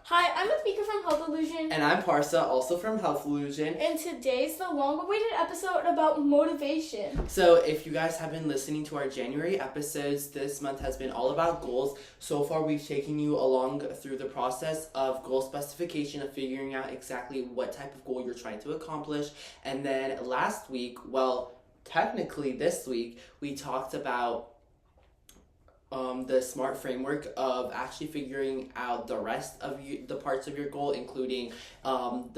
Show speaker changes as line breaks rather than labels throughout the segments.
Hi, I'm Athmika from Health Illusion.
And I'm Parsa, also from Health Illusion.
And today's the long-awaited episode about motivation.
So if you guys have been listening to our January episodes, this month has been all about goals. So far, we've taken you along through the process of goal specification, of figuring out exactly what type of goal you're trying to accomplish. And then last week, technically this week, we talked about the SMART framework of actually figuring out the rest of the parts of your goal, including how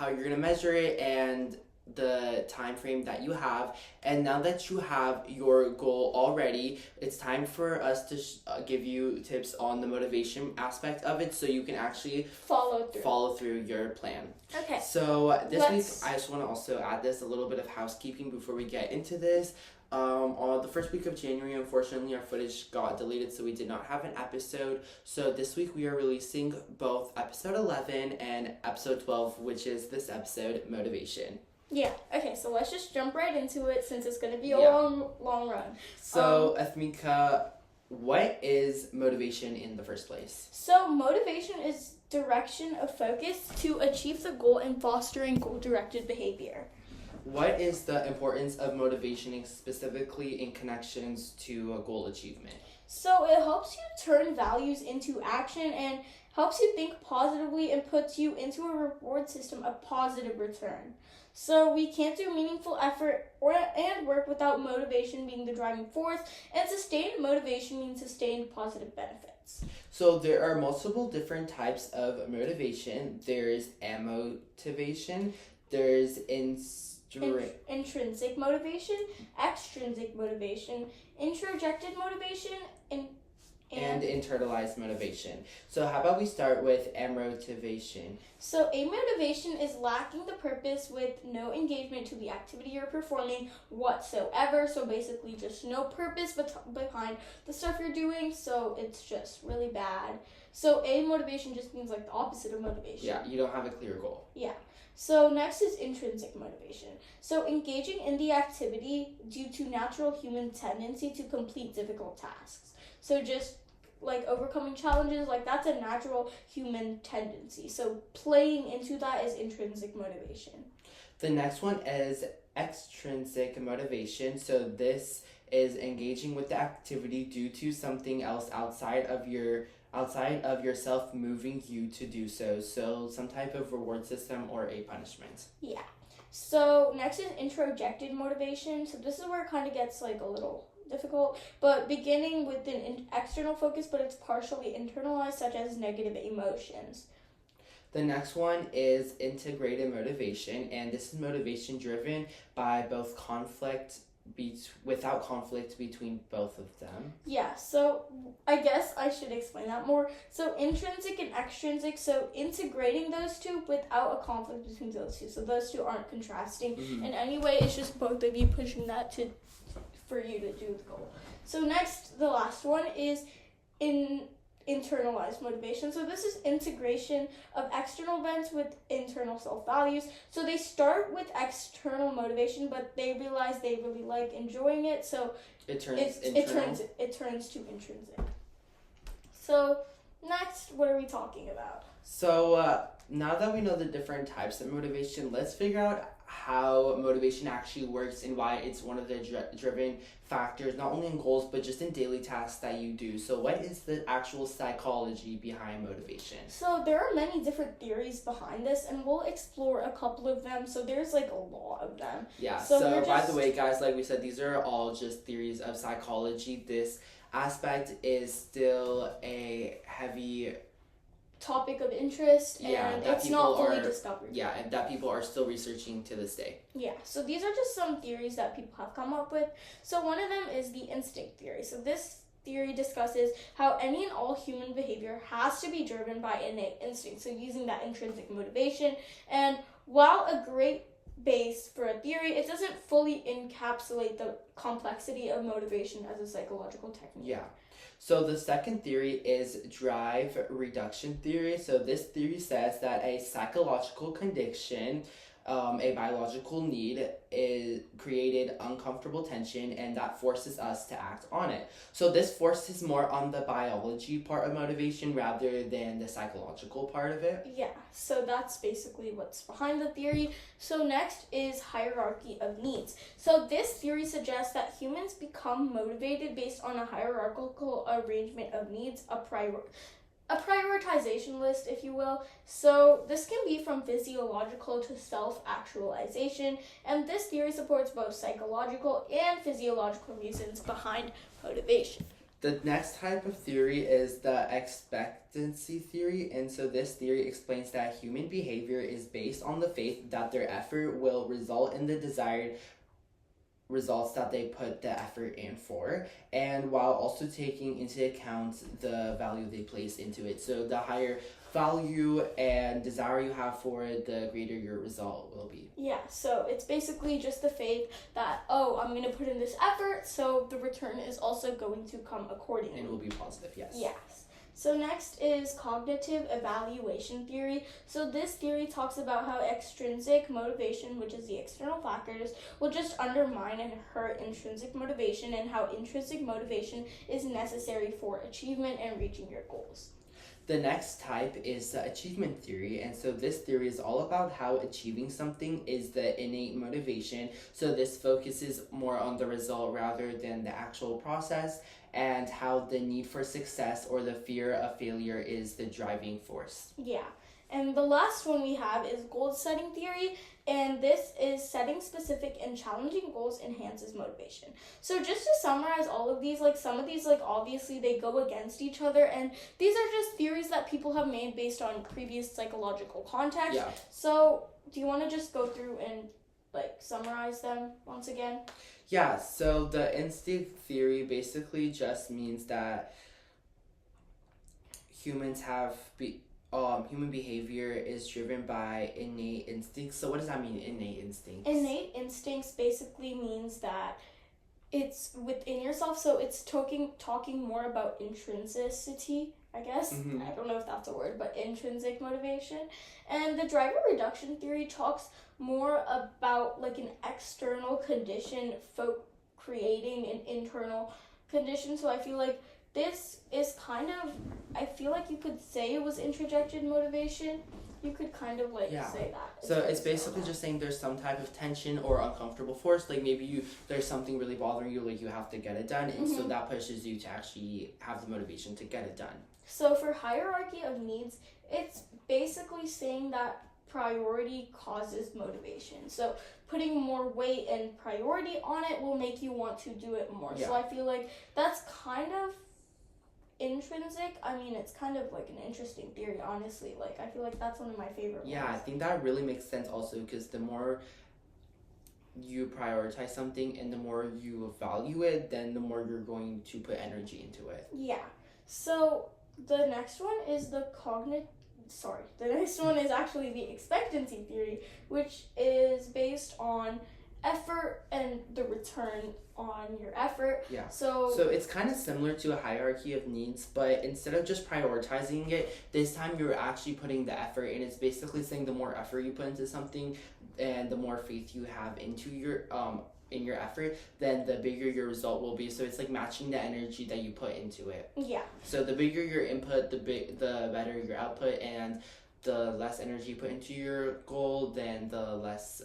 you're going to measure it and the time frame that you have. And now that you have your goal already, it's time for us to give you tips on the motivation aspect of it so you can actually follow through your plan.
Okay.
So this week, I just want to also add this a little bit of housekeeping before we get into this. On the first week of January, unfortunately, our footage got deleted, so we did not have an episode. So this week, we are releasing both episode 11 and episode 12, which is this episode, Motivation.
Yeah, okay, so let's just jump right into it since it's going to be a long run.
So, Athmika, what is motivation in the first place?
So, motivation is direction of focus to achieve the goal and fostering goal-directed behavior.
What is the importance of motivation specifically in connections to a goal achievement?
So it helps you turn values into action and helps you think positively and puts you into a reward system of positive return. So we can't do meaningful effort and work without motivation being the driving force, and sustained motivation means sustained positive benefits.
So there are multiple different types of motivation. There's amotivation, there's
intrinsic motivation, extrinsic motivation, introjected motivation, and
internalized motivation. So how about we start with amotivation?
So amotivation is lacking the purpose with no engagement to the activity you're performing whatsoever. So basically just no purpose behind the stuff you're doing, so it's just really bad. So amotivation just means like the opposite of motivation.
Yeah, you don't have a clear goal.
Yeah. So next is intrinsic motivation. So engaging in the activity due to natural human tendency to complete difficult tasks. So just like overcoming challenges, like that's a natural human tendency. So playing into that is intrinsic motivation.
The next one is extrinsic motivation. So this is engaging with the activity due to something else outside of yourself moving you to do so. So some type of reward system or a punishment.
Yeah. So next is introjected motivation. So this is where it kind of gets like a little difficult, but beginning with an external focus, but it's partially internalized, such as negative emotions.
The next one is integrated motivation, and this is motivation driven by both without conflict between both of them.
Yeah, so I guess I should explain that more. So intrinsic and extrinsic, so integrating those two without a conflict between those two. So those two aren't contrasting in any way. It's just both of you pushing that for you to do the goal. So next, the last one is internalized motivation. So this is integration of external events with internal self-values. So they start with external motivation, but they realize they really like enjoying it, so it turns to intrinsic. So next, what are we talking about?
So now that we know the different types of motivation, let's figure out how motivation actually works and why it's one of the driven factors, not only in goals, but just in daily tasks that you do. So what is the actual psychology behind motivation?
So there are many different theories behind this, and we'll explore a couple of them. So there's like a lot of them.
Yeah, so by the way, guys, like we said, these are all just theories of psychology. This aspect is still a heavy
topic of interest, and it's not fully discovered.
Yeah, and that people are still researching to this day.
Yeah, so these are just some theories that people have come up with. So one of them is the instinct theory. So this theory discusses how any and all human behavior has to be driven by innate instinct, so using that intrinsic motivation. And while a great base for a theory, it doesn't fully encapsulate the complexity of motivation as a psychological technique.
Yeah. So the second theory is drive reduction theory. So this theory says that a psychological condition a biological need is created uncomfortable tension, and that forces us to act on it. So this focuses more on the biology part of motivation rather than the psychological part of it.
Yeah, so that's basically what's behind the theory. So next is hierarchy of needs. So this theory suggests that humans become motivated based on a hierarchical arrangement of needs, a prioritization list, if you will. So this can be from physiological to self-actualization, and this theory supports both psychological and physiological reasons behind motivation.
The next type of theory is the expectancy theory, and so this theory explains that human behavior is based on the faith that their effort will result in the desired results that they put the effort in for, and while also taking into account the value they place into it. So the higher value and desire you have for it, the greater your result will be.
Yeah, so it's basically just the faith that, oh, I'm going to put in this effort, so the return is also going to come accordingly.
And it will be positive, yes.
Yes. So next is cognitive evaluation theory. So this theory talks about how extrinsic motivation, which is the external factors, will just undermine and hurt intrinsic motivation, and how intrinsic motivation is necessary for achievement and reaching your goals.
The next type is the achievement theory, and so this theory is all about how achieving something is the innate motivation. So this focuses more on the result rather than the actual process, and how the need for success or the fear of failure is the driving force.
Yeah. And the last one we have is goal setting theory, and this is setting specific and challenging goals enhances motivation. So just to summarize all of these, like some of these, like obviously they go against each other, and these are just theories that people have made based on previous psychological context.
Yeah.
So do you want to just go through and like summarize them once again?
Yeah, so the instinct theory basically just means that human behavior is driven by innate instincts. So what does that mean, innate instincts?
Innate instincts basically means that it's within yourself, so it's talking more about intrinsicity, I guess.
Mm-hmm.
I don't know if that's a word, but intrinsic motivation. And the driver reduction theory talks more about like an external condition creating an internal condition. So I feel like this is kind of, I feel like you could say it was introjected motivation. You could kind of like say that.
So it's basically just saying there's some type of tension or uncomfortable force. Like maybe there's something really bothering you, like you have to get it done, and so that pushes you to actually have the motivation to get it done.
So for hierarchy of needs, it's basically saying that priority causes motivation. So putting more weight and priority on it will make you want to do it more.
Yeah.
So I feel like that's kind of intrinsic. I mean, it's kind of like an interesting theory, honestly. Like I feel like that's one of my favorite ones.
Yeah, I think that really makes sense also, because the more you prioritize something and the more you value it, then the more you're going to put energy into it.
Yeah. So the next one is the next one is actually the expectancy theory, which is based on effort and the return on your effort.
Yeah.
So
it's kind of similar to a hierarchy of needs, but instead of just prioritizing it, this time you're actually putting the effort, and it's basically saying the more effort you put into something and the more faith you have into your in your effort, then the bigger your result will be. So it's like matching the energy that you put into it.
Yeah.
So the bigger your input, the better your output, and the less energy you put into your goal, then the less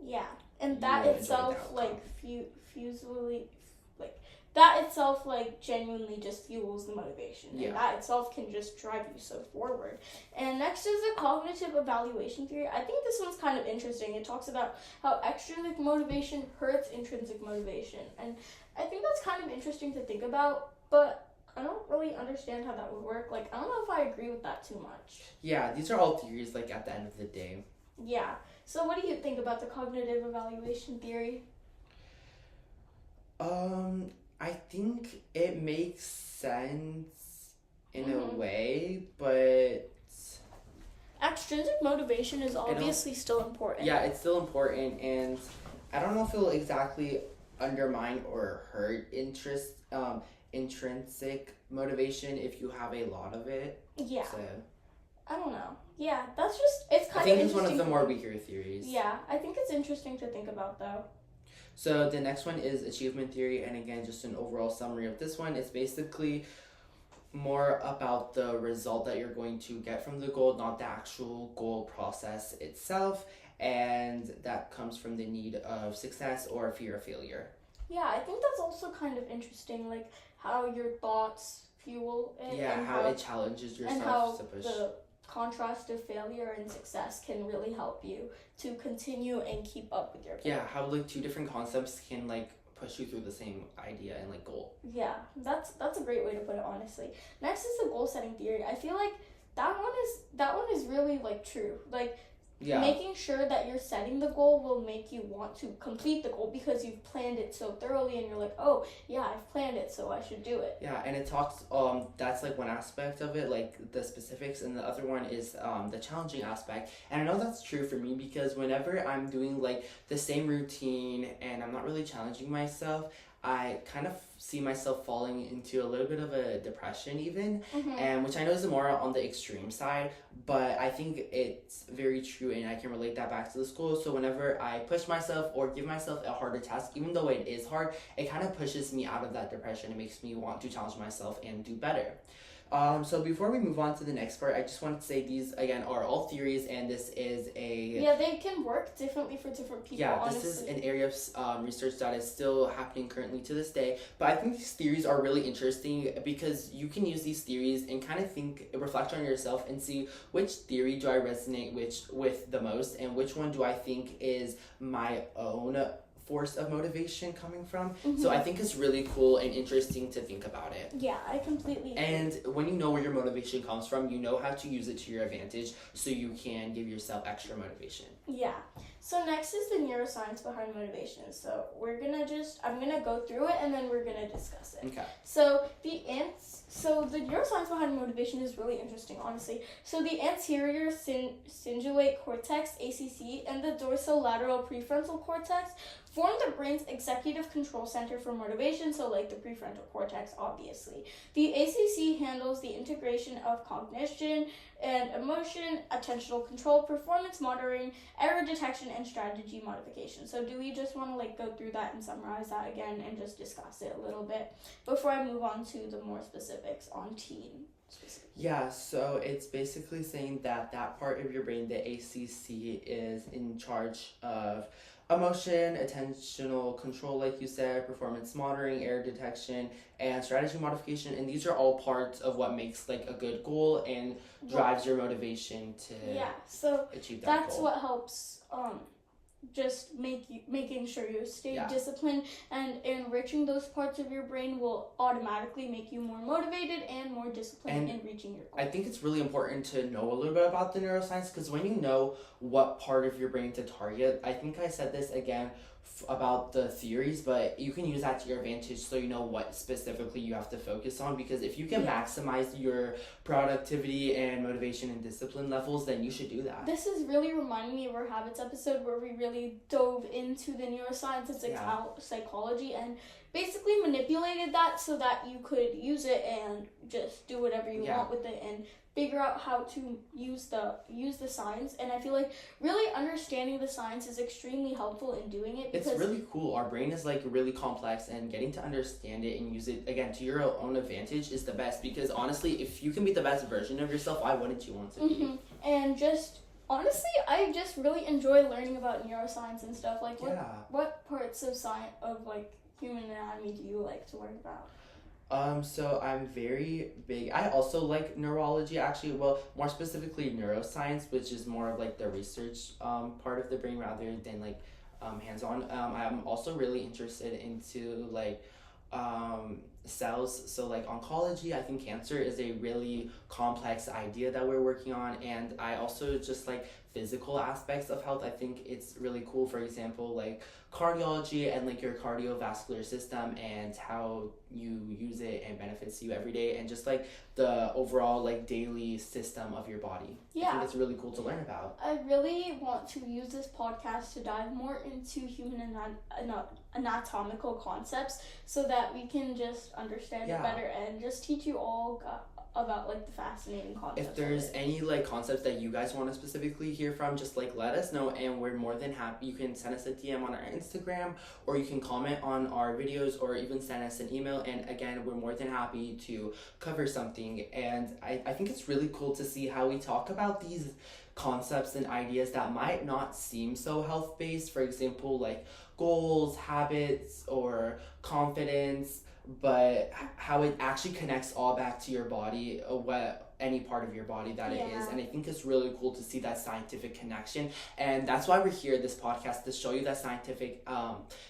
yeah. And that itself that itself genuinely just fuels the motivation.
Yeah.
And that itself can just drive you so forward. And next is the cognitive evaluation theory. I think this one's kind of interesting. It talks about how extrinsic motivation hurts intrinsic motivation. And I think that's kind of interesting to think about, but I don't really understand how that would work. Like, I don't know if I agree with that too much.
Yeah, these are all theories, like, at the end of the day.
Yeah. So what do you think about the cognitive evaluation theory?
I think it makes sense in a way, but
extrinsic motivation is obviously still important.
Yeah, it's still important, and I don't know if it'll exactly undermine or hurt intrinsic motivation if you have a lot of it.
Yeah.
So.
I don't know. Yeah, that's just, it's
I
kind
think
of
it's one of
interesting.
the more weaker theories.
Yeah, I think it's interesting to think about though.
So the next one is achievement theory, and again, just an overall summary of this one. It's basically more about the result that you're going to get from the goal, not the actual goal process itself, and that comes from the need of success or fear of failure.
Yeah, I think that's also kind of interesting, like how your thoughts fuel it.
Yeah,
and
how it challenges yourself
and how
to push.
the contrast of failure and success can really help you to continue and keep up with your goal.
Yeah, how like two different concepts can like push you through the same idea and like goal.
Yeah, that's a great way to put it, honestly. Next is the goal setting theory. I feel like that one is really like true. Like making sure that you're setting the goal will make you want to complete the goal because you've planned it so thoroughly and you're like, oh yeah, I've planned it, so I should do it.
Yeah, and it talks that's like one aspect of it, like the specifics, and the other one is the challenging aspect. And I know that's true for me because whenever I'm doing like the same routine and I'm not really challenging myself, I kind of see myself falling into a little bit of a depression even, and which I know is more on the extreme side, but I think it's very true and I can relate that back to the school. So whenever I push myself or give myself a harder task, even though it is hard, it kind of pushes me out of that depression. It makes me want to challenge myself and do better. So before we move on to the next part, I just want to say these again are all theories, and this is
they can work differently for different people.
Yeah,
honestly.
This is an area of research that is still happening currently to this day. But I think these theories are really interesting because you can use these theories and kind of reflect on yourself and see which theory do I resonate with the most, and which one do I think is my own force of motivation coming from. So I think it's really cool and interesting to think about it.
Yeah, I completely agree.
And when you know where your motivation comes from, you know how to use it to your advantage so you can give yourself extra motivation.
Yeah. So next is the neuroscience behind motivation. So I'm gonna go through it and then we're gonna discuss it.
Okay.
So the neuroscience behind motivation is really interesting, honestly. So the anterior cingulate cortex, ACC, and the dorsolateral prefrontal cortex form the brain's executive control center for motivation, so like the prefrontal cortex, obviously. The ACC handles the integration of cognition and emotion, attentional control, performance monitoring, error detection, and strategy modification. So do we just want to like go through that and summarize that again and just discuss it a little bit before I move on to the more specifics on teen?
Yeah, so it's basically saying that part of your brain, the ACC, is in charge of emotion, attentional control, like you said, performance monitoring, error detection, and strategy modification. And these are all parts of what makes like a good goal and drives your motivation to achieve that goal.
That's what helps just making sure you stay disciplined, and enriching those parts of your brain will automatically make you more motivated and more disciplined in reaching your goal.
I think it's really important to know a little bit about the neuroscience, because when you know what part of your brain to target, I think I said this again about the theories, but you can use that to your advantage so you know what specifically you have to focus on, because if you can maximize your productivity and motivation and discipline levels, then you should do that.
This is really reminding me of our habits episode where we really dove into the neuroscience and psychology and basically manipulated that so that you could use it and just do whatever you want with it and figure out how to use the science. And I feel like really understanding the science is extremely helpful in doing it, because
it's really cool. Our brain is like really complex, and getting to understand it and use it again to your own advantage is the best, because honestly, if you can be the best version of yourself, why wouldn't you want to be?
And just honestly, I just really enjoy learning about neuroscience and stuff. Like what parts of science of like human anatomy do you like to learn about?
So I'm very big. I also like neurology, actually. Well, more specifically neuroscience, which is more of like the research part of the brain rather than like hands-on. I'm also really interested into like cells. So like oncology, I think cancer is a really complex idea that we're working on, and I also just like physical aspects of health. I think it's really cool, for example, like cardiology and like your cardiovascular system and how you use it and benefits you every day, and just like the overall like daily system of your body. I think it's really cool to learn about.
I really want to use this podcast to dive more into human anatomical concepts so that we can just understand it better and just teach you all about like the fascinating concepts.
If there's any like concepts that you guys want to specifically hear from, just like let us know, and we're more than happy. You can send us a DM on our Instagram, or you can comment on our videos, or even send us an email, and again, we're more than happy to cover something. And I think it's really cool to see how we talk about these concepts and ideas that might not seem so health-based, for example, like goals, habits, or confidence, but how it actually connects all back to your body, what any part of your body that it is. And I think it's really cool to see that scientific connection, and that's why we're here, this podcast, to show you that scientific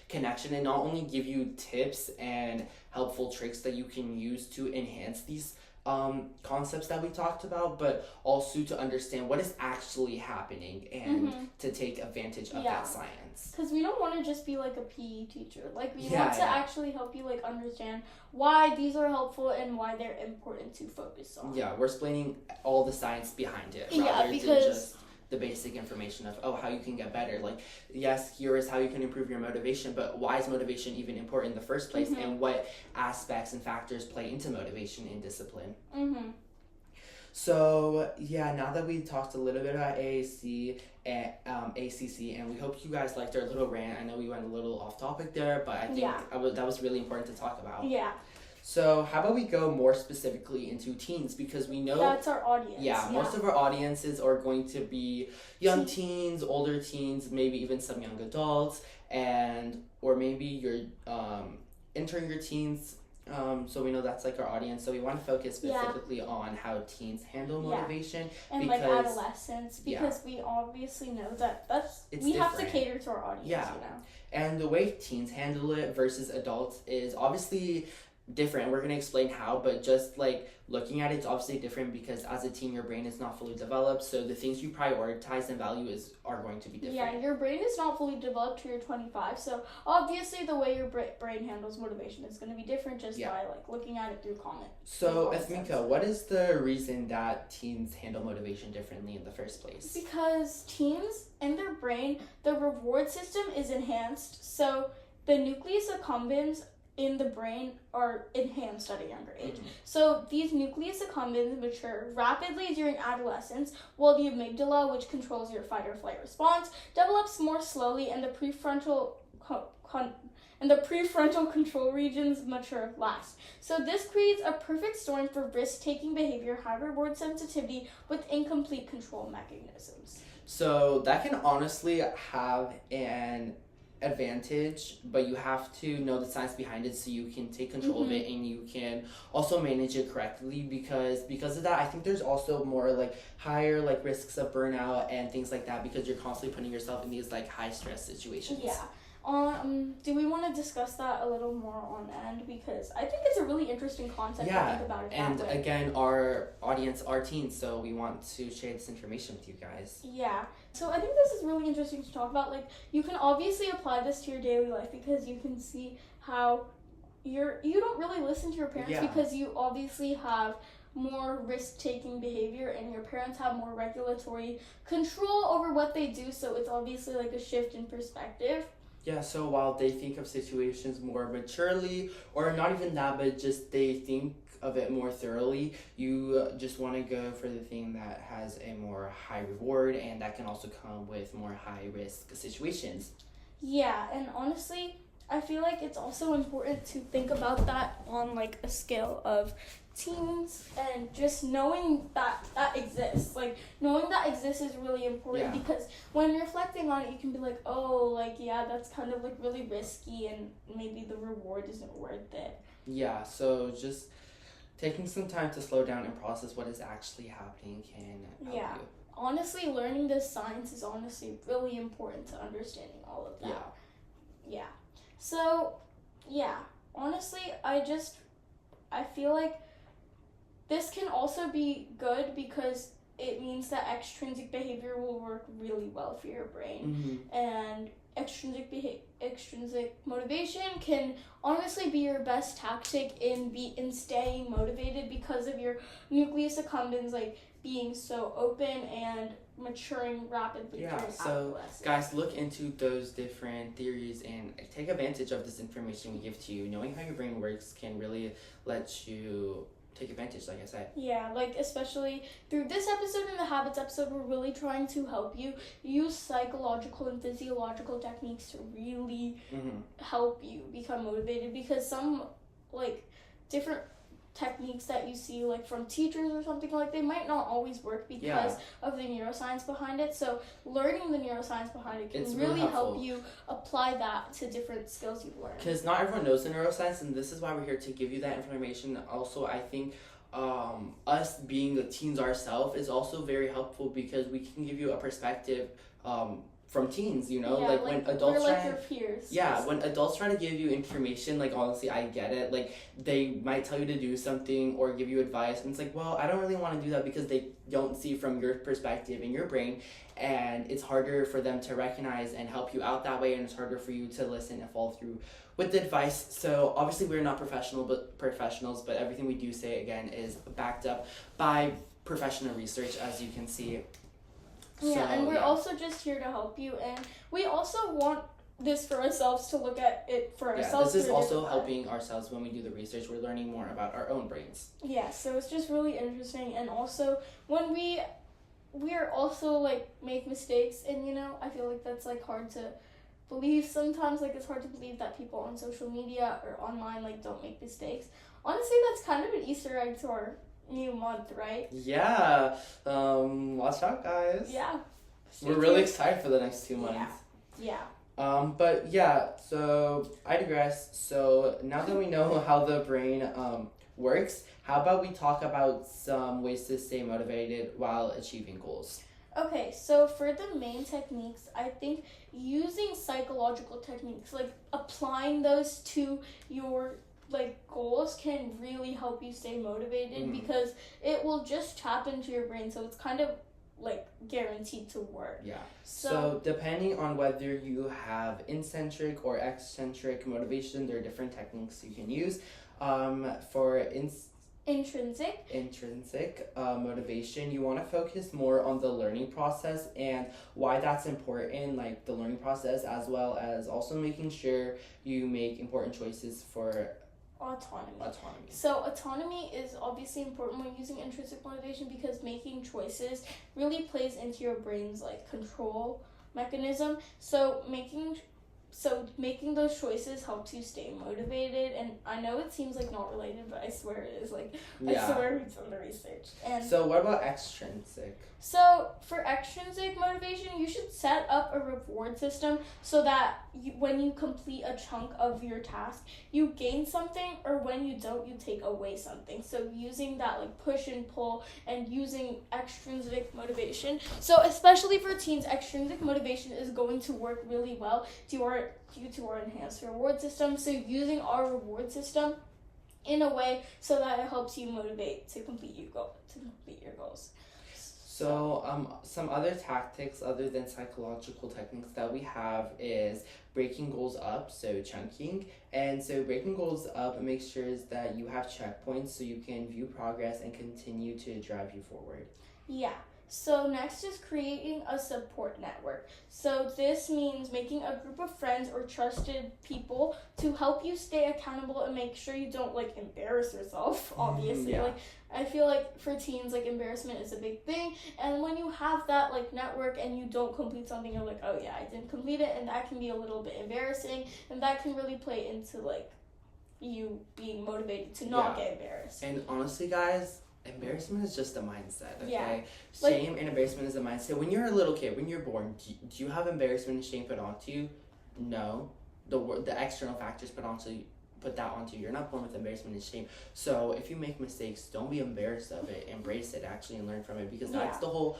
connection, and not only give you tips and helpful tricks that you can use to enhance these concepts that we talked about, but also to understand what is actually happening and to take advantage of that science.
Because we don't want to just be like a PE teacher. Like, we want to actually help you like understand why these are helpful and why they're important to focus on.
Yeah, we're explaining all the science behind it
rather
than just the basic information of how you can get better. Like, yes, here is how you can improve your motivation, but why is motivation even important in the first place, and what aspects and factors play into motivation and discipline. So yeah, now that we talked a little bit about AAC and ACC, and we hope you guys liked our little rant. I know we went a little off topic there, but I think that was really important to talk about. So how about we go more specifically into teens, because we know
that's our audience.
Most of our audiences are going to be young teens, older teens, maybe even some young adults, or maybe you're entering your teens. So we know that's like our audience. So we want to focus specifically on how teens handle motivation
and like adolescents, because we obviously know that we have to cater to our audience. You know?
And the way teens handle it versus adults is obviously different. We're going to explain how, but just like looking at it's obviously different, because as a teen your brain is not fully developed, so the things you prioritize and value are going to be different.
Your brain is not fully developed till you're 25, so obviously the way your brain handles motivation is going to be different just by like looking at it through comment.
So Asmika, what is the reason that teens handle motivation differently in the first place?
Because teens, in their brain, the reward system is enhanced, so the nucleus accumbens in the brain are enhanced at a younger age. So these nucleus accumbens mature rapidly during adolescence, while the amygdala, which controls your fight or flight response, develops more slowly, and the prefrontal control regions mature last. So this creates a perfect storm for risk-taking behavior, high reward sensitivity, with incomplete control mechanisms.
So that can honestly have an advantage, but you have to know the science behind it so you can take control of it, and you can also manage it correctly, because of that I think there's also more like higher like risks of burnout and things like that, because you're constantly putting yourself in these like high stress situations.
Do we want to discuss that a little more on end, because I think it's a really interesting concept to think about it
and
that way.
Again, our audience are teens, so we want to share this information with you guys.
So I think this is really interesting to talk about. Like, you can obviously apply this to your daily life, because you can see how you don't really listen to your parents because you obviously have more risk-taking behavior, and your parents have more regulatory control over what they do, so it's obviously like a shift in perspective.
Yeah, so while they think of situations more maturely, or not even that, but just they think of it more thoroughly, you just want to go for the thing that has a more high reward, and that can also come with more high risk situations.
And honestly, I feel like it's also important to think about that on like a scale of teens, and just knowing that exists. Like, knowing that exists is really important, because when reflecting on it, you can be like, oh, like, that's kind of like really risky, and maybe the reward isn't worth it.
So just taking some time to slow down and process what is actually happening can help you.
Honestly, learning this science is honestly really important to understanding all of that. So, honestly, I feel like this can also be good, because it means that extrinsic behavior will work really well for your brain. And extrinsic motivation can honestly be your best tactic in staying motivated, because of your nucleus accumbens like being so open and maturing rapidly during adolescence.
Guys, look into those different theories and take advantage of this information we give to you. Knowing how your brain works can really let you take advantage, like I said.
Yeah, like especially through this episode and the habits episode, we're really trying to help you use psychological and physiological techniques to really help you become motivated, because some like different techniques that you see like from teachers or something, like they might not always work because of the neuroscience behind it. So learning the neuroscience behind it can really help you apply that to different skills you've learned.
Because not everyone knows the neuroscience, and this is why we're here to give you that information. Also, I think us being the teens ourselves is also very helpful, because we can give you a perspective from teens, you know, like when adults
we're like your peers.
Yeah, when adults try to give you information, like honestly, I get it. Like they might tell you to do something or give you advice, and it's like, well, I don't really want to do that because they don't see from your perspective in your brain, and it's harder for them to recognize and help you out that way, and it's harder for you to listen and follow through with the advice. So obviously, we're not professionals, but everything we do say again is backed up by professional research, as you can see.
Yeah, and we're also just here to help you, and we also want this for ourselves to look at it for ourselves.
This is also helping ourselves when we do the research. We're learning more about our own brains.
Yeah, so it's just really interesting, and also when we are also like make mistakes, and you know, I feel like that's like hard to believe sometimes. Like it's hard to believe that people on social media or online like don't make mistakes. Honestly, that's kind of an Easter egg to our new month, right?
Yeah. Watch out, guys.
Yeah.
We're really excited for the next 2 months.
Yeah.
But yeah, so I digress. So now that we know how the brain works, how about we talk about some ways to stay motivated while achieving goals?
Okay, so for the main techniques, I think using psychological techniques, like applying those to your like goals, can really help you stay motivated, because it will just tap into your brain, so it's kind of like guaranteed to work.
Yeah. So depending on whether you have eccentric or eccentric motivation, there are different techniques you can use. For intrinsic motivation, you want to focus more on the learning process and why that's important, like the learning process, as well as also making sure you make important choices for autonomy. So autonomy is obviously important when using intrinsic motivation, because making choices really plays into your brain's like control mechanism. So making those choices helps you stay motivated, and I know it seems like not related, but I swear it is. Like I swear we've done the research. And so what about extrinsic?
So for extrinsic motivation, you should set up a reward system so that when you complete a chunk of your task, you gain something, or when you don't, you take away something. So using that like push and pull, and using extrinsic motivation. So especially for teens, extrinsic motivation is going to work really well due to our enhanced reward system. So using our reward system in a way so that it helps you motivate to complete your goals.
So some other tactics other than psychological techniques that we have is breaking goals up, so chunking. And so breaking goals up makes sure that you have checkpoints so you can view progress and continue to drive you forward.
Yeah. So next is creating a support network. So this means making a group of friends or trusted people to help you stay accountable and make sure you don't like embarrass yourself, obviously. Like I feel like for teens, like embarrassment is a big thing, and when you have that like network and you don't complete something, you're like, oh yeah, I didn't complete it, and that can be a little bit embarrassing, and that can really play into like you being motivated to not get embarrassed.
And honestly, guys, embarrassment is just a mindset, okay?
Yeah.
Shame and embarrassment is a mindset. When you're a little kid, when you're born, do you have embarrassment and shame put onto you? No. The external factors put that onto you. You're not born with embarrassment and shame. So if you make mistakes, don't be embarrassed of it. Embrace it, actually, and learn from it, because that's the whole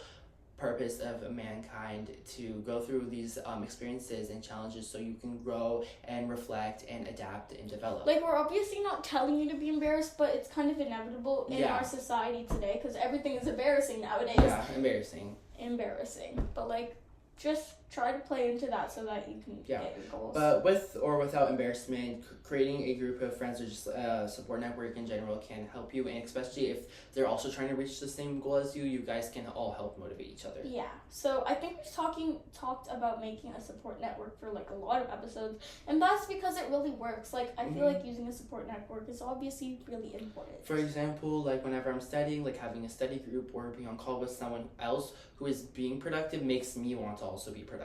purpose of mankind, to go through these experiences and challenges so you can grow and reflect and adapt and develop.
Like, we're obviously not telling you to be embarrassed, but it's kind of inevitable in our society today, because everything is embarrassing nowadays.
Yeah, embarrassing.
But like, just try to play into that so that you can get your goals.
But with or without embarrassment, creating a group of friends or just a support network in general can help you, and especially if they're also trying to reach the same goal as you guys can all help motivate each other.
Yeah, so I think we've talked about making a support network for like a lot of episodes, and that's because it really works. Like, I feel like using a support network is obviously really important.
For example, like whenever I'm studying, like having a study group or being on call with someone else who is being productive makes me want to also be productive.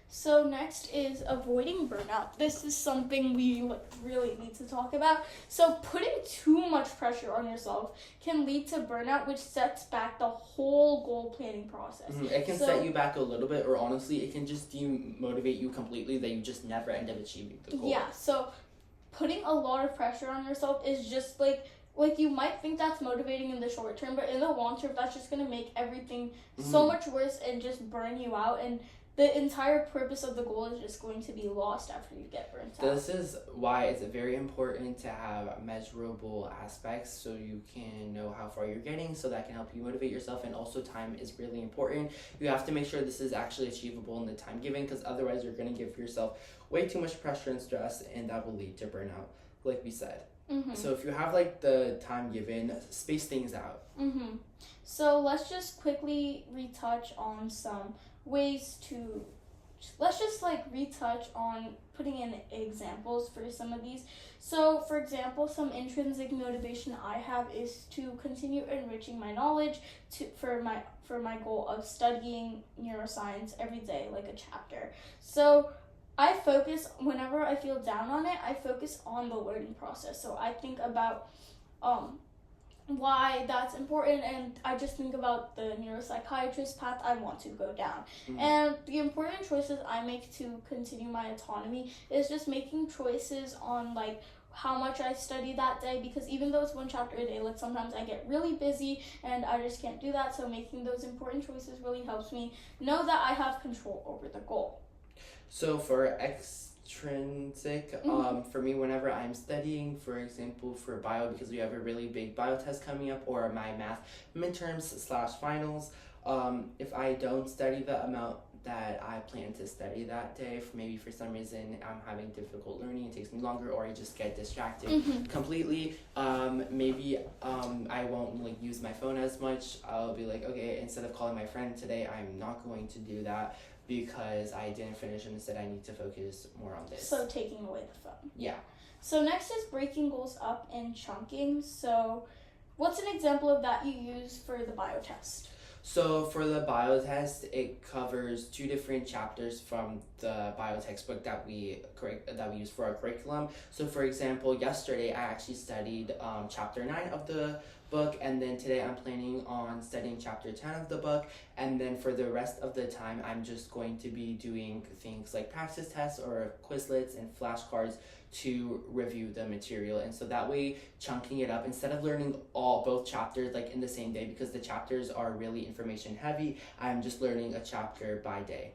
So next is avoiding burnout. This is something we really need to talk about. So putting too much pressure on yourself can lead to burnout, which sets back the whole goal planning process.
It can set you back a little bit, or honestly, it can just demotivate you completely that you just never end up achieving the goal.
Yeah, so putting a lot of pressure on yourself is just like you might think that's motivating in the short term, but in the long term, that's just going to make everything so much worse and just burn you out. And the entire purpose of the goal is just going to be lost after you get burnt out.
This is why it's very important to have measurable aspects so you can know how far you're getting, so that can help you motivate yourself. And also, time is really important. You have to make sure this is actually achievable in the time given, because otherwise you're going to give yourself way too much pressure and stress, and that will lead to burnout, like we said. So if you have like the time given, space things out.
So let's just quickly retouch on some ways to, let's just like retouch on putting in examples for some of these. So for example, some intrinsic motivation I have is to continue enriching my knowledge for my goal of studying neuroscience every day, like a chapter. So I focus, whenever I feel down on it, I focus on the learning process. So I think about why that's important, and I just think about the neuropsychiatrist path I want to go down. And the important choices I make to continue my autonomy is just making choices on like how much I study that day, because even though it's one chapter a day, like sometimes I get really busy and I just can't do that. So making those important choices really helps me know that I have control over the goal.
So for extrinsic, for me, whenever I'm studying, for example, for bio, because we have a really big bio test coming up, or my math midterms/finals, if I don't study the amount that I plan to study that day, maybe for some reason I'm having difficult learning, it takes me longer, or I just get distracted completely, maybe I won't like use my phone as much. I'll be like, okay, instead of calling my friend today, I'm not going to do that, because I didn't finish and instead I need to focus more on this.
So taking away the phone.
Yeah.
So next is breaking goals up and chunking. So what's an example of that you use for the bio test?
So for the bio test, it covers 2 different chapters from the bio textbook that we use for our curriculum. So for example, yesterday I actually studied chapter 9 of the book, and then today I'm planning on studying chapter 10 of the book, and then for the rest of the time I'm just going to be doing things like practice tests or Quizlets and flashcards to review the material. And so that way, chunking it up instead of learning both chapters like in the same day, because the chapters are really information heavy, I'm just learning a chapter by day.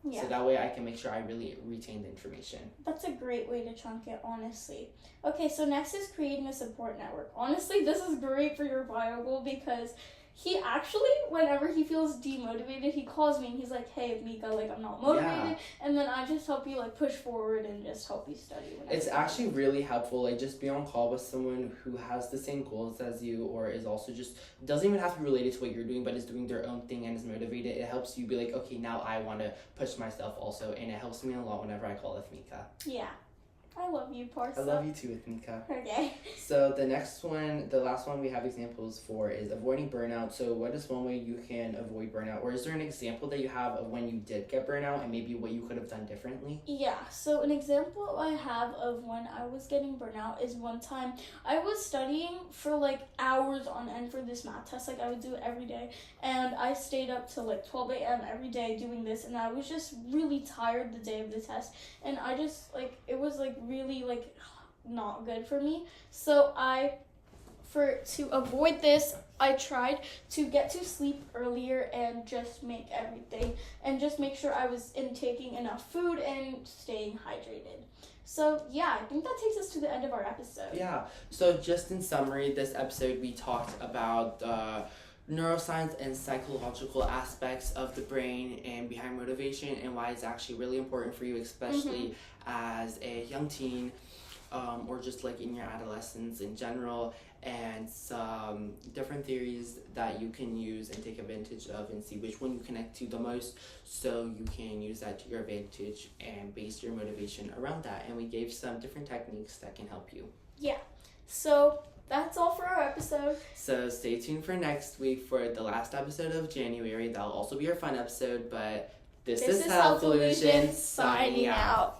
Yeah. So that way I can make sure I really retain the information.
That's a great way to chunk it, honestly. Okay, so next is creating a support network. Honestly, this is great for your bio goal, because he actually, whenever he feels demotivated, he calls me and he's like, hey, Mika, like, I'm not motivated. And then I just help you, like, push forward and just help you study.
It's actually really helpful. Like, just be on call with someone who has the same goals as you, or is also just, doesn't even have to be related to what you're doing, but is doing their own thing and is motivated. It helps you be like, okay, now I want to push myself also. And it helps me a lot whenever I call with Mika.
Yeah. I love you, Parsa.
I love you too, Ethnika.
Okay.
So the last one we have examples for is avoiding burnout. So what is one way you can avoid burnout? Or is there an example that you have of when you did get burnout and maybe what you could have done differently?
Yeah, so an example I have of when I was getting burnout is one time I was studying for like hours on end for this math test. Like I would do it every day, and I stayed up till like 12 a.m. every day doing this, and I was just really tired the day of the test, and I just like, it was like really like not good for me. So to avoid this, I tried to get to sleep earlier and just make sure I was taking enough food and staying hydrated. So yeah, I think that takes us to the end of our episode.
Yeah, so just in summary, this episode we talked about neuroscience and psychological aspects of the brain and behind motivation, and why it's actually really important for you, especially as a young teen, or just like in your adolescence in general, and some different theories that you can use and take advantage of and see which one you connect to the most, so you can use that to your advantage and base your motivation around that. And we gave some different techniques that can help you.
Yeah. So that's all for our episode.
So stay tuned for next week for the last episode of January. That'll also be our fun episode, but this is Health Illusion signing out.